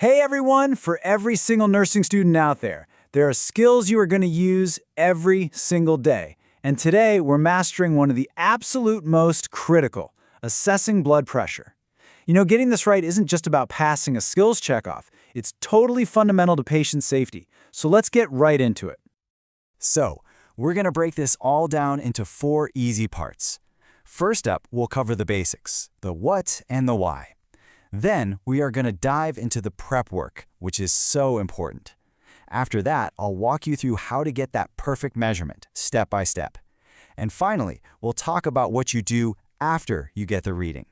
Hey everyone, for every single nursing student out there are skills you are going to use every single day. And today we're mastering one of the absolute most critical, assessing blood pressure. Getting this right isn't just about passing a skills checkoff. It's totally fundamental to patient safety. So let's get right into it. So, we're going to break this all down into 4 easy parts. First up, we'll cover the basics, the what and the why. Then, we are going to dive into the prep work, which is so important. After that, I'll walk you through how to get that perfect measurement, step by step. And finally, we'll talk about what you do after you get the reading.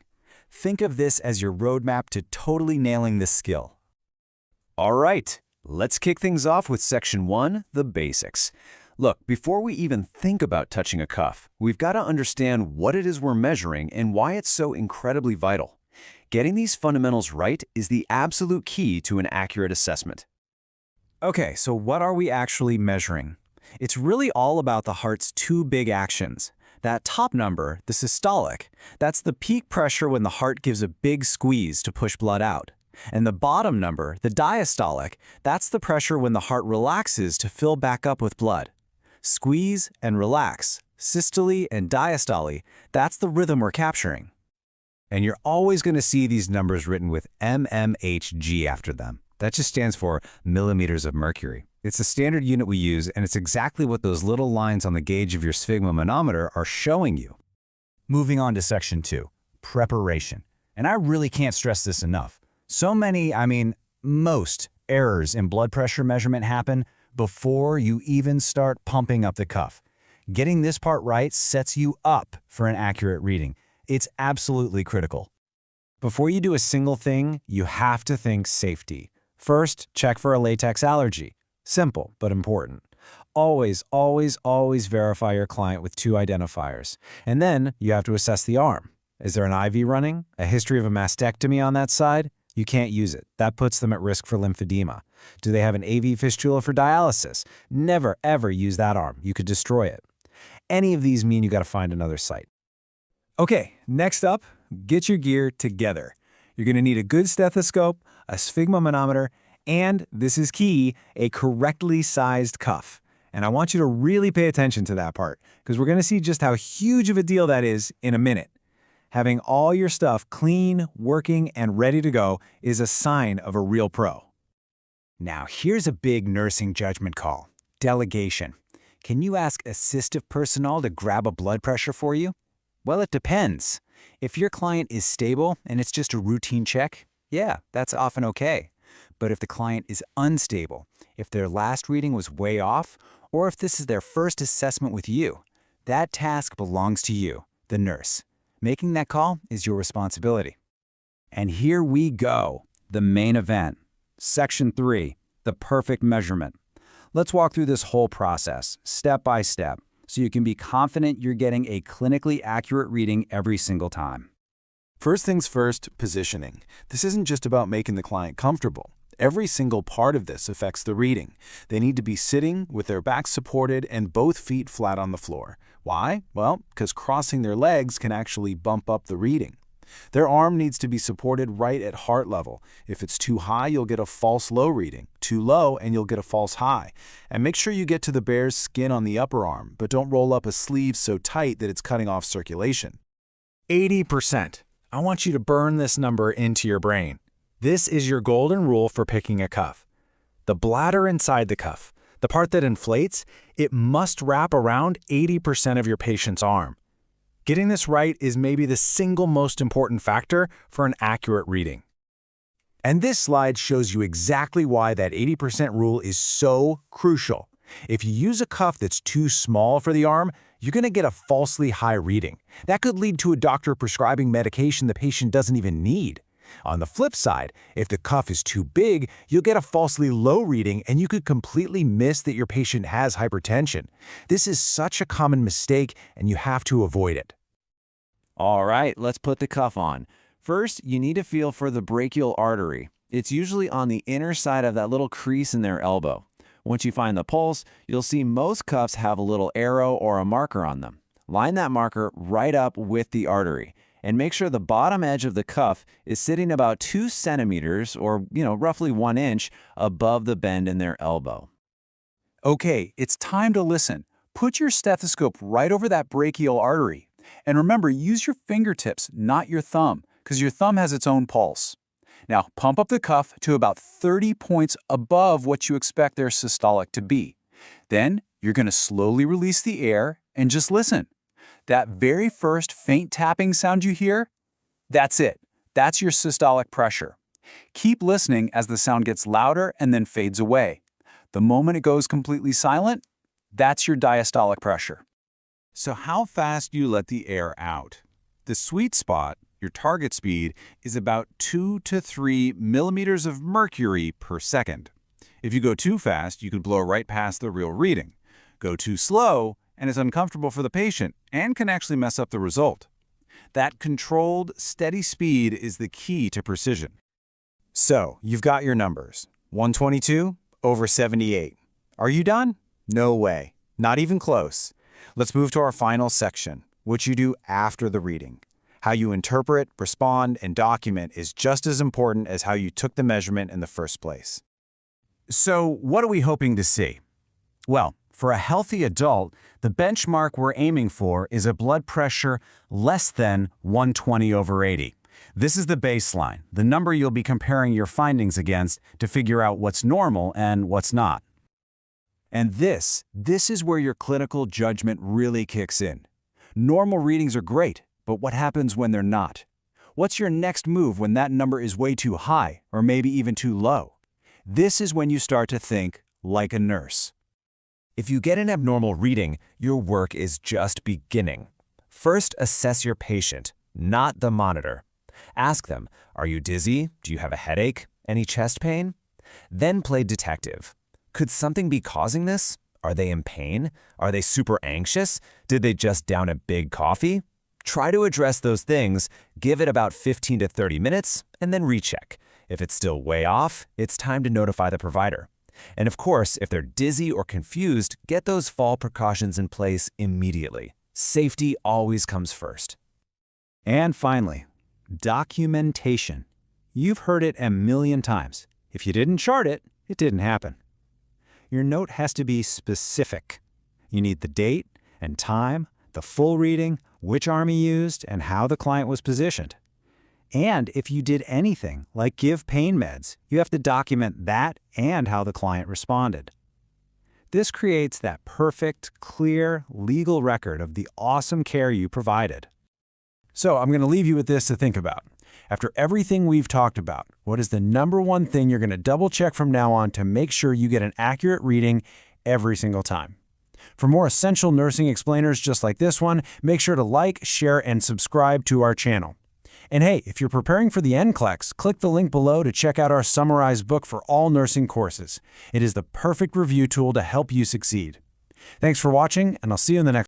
Think of this as your roadmap to totally nailing this skill. All right, let's kick things off with Section 1, the basics. Look, before we even think about touching a cuff, we've got to understand what it is we're measuring and why it's so incredibly vital. Getting these fundamentals right is the absolute key to an accurate assessment. Okay, so what are we actually measuring? It's really all about the heart's 2 big actions. That top number, the systolic, that's the peak pressure when the heart gives a big squeeze to push blood out. And the bottom number, the diastolic, that's the pressure when the heart relaxes to fill back up with blood. Squeeze and relax, systole and diastole, that's the rhythm we're capturing. And you're always going to see these numbers written with mmHg after them. That just stands for millimeters of mercury. It's a standard unit we use, and it's exactly what those little lines on the gauge of your sphygmomanometer are showing you. Moving on to Section 2, preparation. And I really can't stress this enough. So many, most errors in blood pressure measurement happen before you even start pumping up the cuff. Getting this part right sets you up for an accurate reading. It's absolutely critical. Before you do a single thing, you have to think safety. First, check for a latex allergy. Simple, but important. Always, always, always verify your client with 2 identifiers. And then you have to assess the arm. Is there an IV running? A history of a mastectomy on that side? You can't use it. That puts them at risk for lymphedema. Do they have an AV fistula for dialysis? Never, ever use that arm. You could destroy it. Any of these mean you got to find another site. Okay, next up, get your gear together. You're going to need a good stethoscope, a sphygmomanometer, and, this is key, a correctly sized cuff. And I want you to really pay attention to that part, because we're going to see just how huge of a deal that is in a minute. Having all your stuff clean, working, and ready to go is a sign of a real pro. Now, here's a big nursing judgment call. Delegation. Can you ask assistive personnel to grab a blood pressure for you? Well, it depends. If your client is stable and it's just a routine check, yeah, that's often okay. But if the client is unstable, if their last reading was way off, or if this is their first assessment with you, that task belongs to you, the nurse. Making that call is your responsibility. And here we go, the main event. Section 3, the perfect measurement. Let's walk through this whole process, step by step, so you can be confident you're getting a clinically accurate reading every single time. First things first, positioning. This isn't just about making the client comfortable. Every single part of this affects the reading. They need to be sitting with their backs supported and both feet flat on the floor. Why? Well, because crossing their legs can actually bump up the reading. Their arm needs to be supported right at heart level. If it's too high, you'll get a false low reading. Too low, and you'll get a false high. And make sure you get to the bare skin on the upper arm, but don't roll up a sleeve so tight that it's cutting off circulation. 80%. I want you to burn this number into your brain. This is your golden rule for picking a cuff. The bladder inside the cuff, the part that inflates, it must wrap around 80% of your patient's arm. Getting this right is maybe the single most important factor for an accurate reading. And this slide shows you exactly why that 80% rule is so crucial. If you use a cuff that's too small for the arm, you're going to get a falsely high reading. That could lead to a doctor prescribing medication the patient doesn't even need. On the flip side, if the cuff is too big, you'll get a falsely low reading and you could completely miss that your patient has hypertension. This is such a common mistake and you have to avoid it. All right, let's put the cuff on. First, you need to feel for the brachial artery. It's usually on the inner side of that little crease in their elbow. Once you find the pulse, you'll see most cuffs have a little arrow or a marker on them. Line that marker right up with the artery. And make sure the bottom edge of the cuff is sitting about 2 centimeters or, roughly 1 inch above the bend in their elbow. Okay, it's time to listen. Put your stethoscope right over that brachial artery. And remember, use your fingertips, not your thumb, because your thumb has its own pulse. Now, pump up the cuff to about 30 points above what you expect their systolic to be. Then, you're going to slowly release the air and just listen. That very first faint tapping sound you hear, that's it. That's your systolic pressure. Keep listening as the sound gets louder and then fades away. The moment it goes completely silent, that's your diastolic pressure. So how fast you let the air out? The sweet spot, your target speed, is about 2 to 3 millimeters of mercury per second. If you go too fast, you could blow right past the real reading. Go too slow, and it's uncomfortable for the patient and can actually mess up the result. That controlled, steady speed is the key to precision. So, you've got your numbers. 122 over 78. Are you done? No way. Not even close. Let's move to our final section, which you do after the reading. How you interpret, respond, and document is just as important as how you took the measurement in the first place. So, what are we hoping to see? Well, for a healthy adult, the benchmark we're aiming for is a blood pressure less than 120 over 80. This is the baseline, the number you'll be comparing your findings against to figure out what's normal and what's not. And this is where your clinical judgment really kicks in. Normal readings are great, but what happens when they're not? What's your next move when that number is way too high or maybe even too low? This is when you start to think like a nurse. If you get an abnormal reading, your work is just beginning. First, assess your patient, not the monitor. Ask them, are you dizzy? Do you have a headache? Any chest pain? Then play detective. Could something be causing this? Are they in pain? Are they super anxious? Did they just down a big coffee? Try to address those things, give it about 15 to 30 minutes, and then recheck. If it's still way off, it's time to notify the provider. And of course, if they're dizzy or confused, get those fall precautions in place immediately. Safety always comes first. And finally, documentation. You've heard it a million times. If you didn't chart it, it didn't happen. Your note has to be specific. You need the date and time, the full reading, which arm you used, and how the client was positioned. And if you did anything, like give pain meds, you have to document that and how the client responded. This creates that perfect, clear, legal record of the awesome care you provided. So I'm going to leave you with this to think about. After everything we've talked about, what is the number one thing you're going to double check from now on to make sure you get an accurate reading every single time? For more essential nursing explainers just like this one, make sure to like, share, and subscribe to our channel. And hey, if you're preparing for the NCLEX, click the link below to check out our summarized book for all nursing courses. It is the perfect review tool to help you succeed. Thanks for watching, and I'll see you in the next